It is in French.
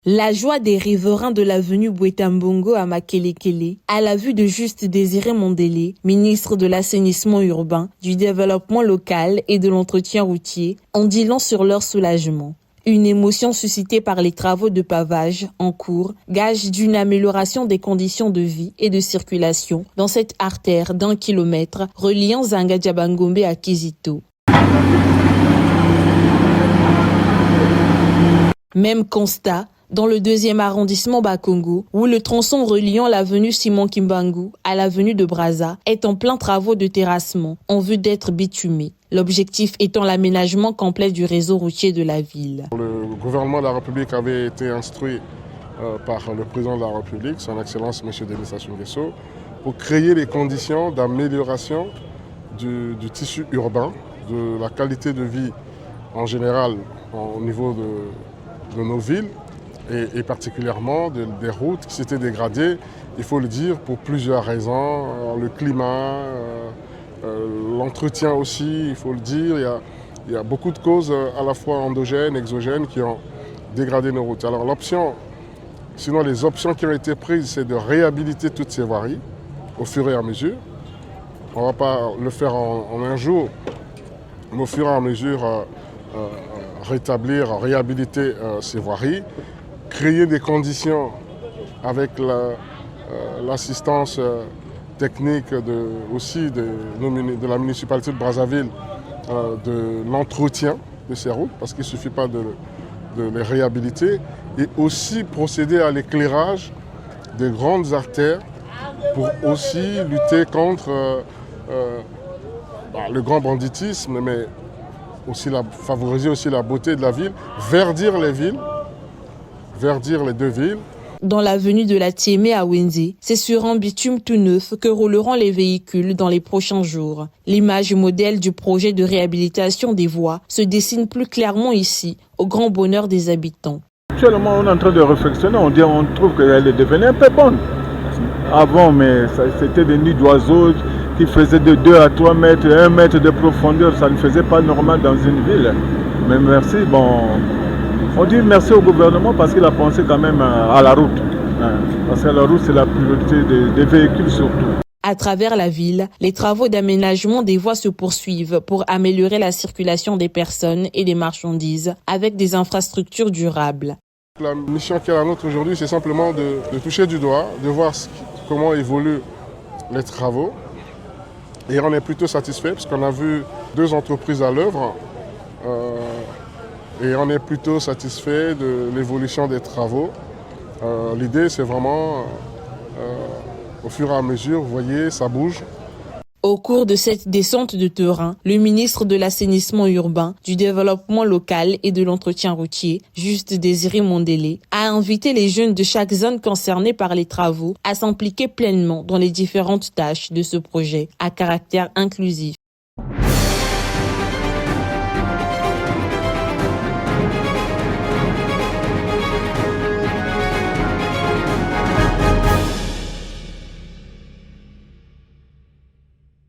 La joie des riverains de l'avenue Bouetambongo à Makelekele, à la vue de Juste Désiré Mondélé, ministre de l'Assainissement urbain, du Développement local et de l'Entretien routier, en dit long sur leur soulagement. Une émotion suscitée par les travaux de pavage en cours, gage d'une amélioration des conditions de vie et de circulation dans cette artère d'1 kilomètre reliant Zanga-Diabangombe à Kizito. Même constat dans le 2e arrondissement Bakongo, où le tronçon reliant l'avenue Simon Kimbangu à l'avenue de Brazza est en plein travaux de terrassement, en vue d'être bitumé. L'objectif étant l'aménagement complet du réseau routier de la ville. Le gouvernement de la République avait été instruit par le président de la République, son Excellence M. Denis Sassou Nguesso, pour créer les conditions d'amélioration du tissu urbain, de la qualité de vie en général au niveau de nos villes, et particulièrement des routes qui s'étaient dégradées, il faut le dire, pour plusieurs raisons. Le climat, l'entretien aussi, il faut le dire. Il y a beaucoup de causes à la fois endogènes, exogènes qui ont dégradé nos routes. Alors sinon les options qui ont été prises, c'est de réhabiliter toutes ces voiries au fur et à mesure. On ne va pas le faire en un jour, mais au fur et à mesure réhabiliter ces voiries, créer des conditions avec l'assistance technique de la municipalité de Brazzaville de l'entretien de ces routes, parce qu'il ne suffit pas de les réhabiliter, et aussi procéder à l'éclairage des grandes artères pour aussi lutter contre le grand banditisme, mais aussi favoriser aussi la beauté de la ville, verdir les villes, verdir les deux villes. Dans l'avenue de la Tiémé à Wenze, c'est sur un bitume tout neuf que rouleront les véhicules dans les prochains jours. L'image modèle du projet de réhabilitation des voies se dessine plus clairement ici, au grand bonheur des habitants. Actuellement, on est en train de réflexionner, on trouve qu'elle est devenue un peu bonne. Avant, mais c'était des nids d'oiseaux qui faisaient de 2 à 3 mètres, 1 mètre de profondeur. Ça ne faisait pas normal dans une ville. Mais merci, on dit merci au gouvernement parce qu'il a pensé quand même à la route. Parce que la route, c'est la priorité des véhicules surtout. À travers la ville, les travaux d'aménagement des voies se poursuivent pour améliorer la circulation des personnes et des marchandises avec des infrastructures durables. La mission qui est la nôtre aujourd'hui, c'est simplement de toucher du doigt, de voir comment évoluent les travaux. Et on est plutôt satisfait parce qu'on a vu 2 entreprises à l'œuvre. Et on est plutôt satisfait de l'évolution des travaux. L'idée, c'est vraiment, au fur et à mesure, vous voyez, ça bouge. Au cours de cette descente de terrain, le ministre de l'Assainissement urbain, du Développement local et de l'Entretien routier, Juste Désiré Mondélé, a invité les jeunes de chaque zone concernée par les travaux à s'impliquer pleinement dans les différentes tâches de ce projet à caractère inclusif.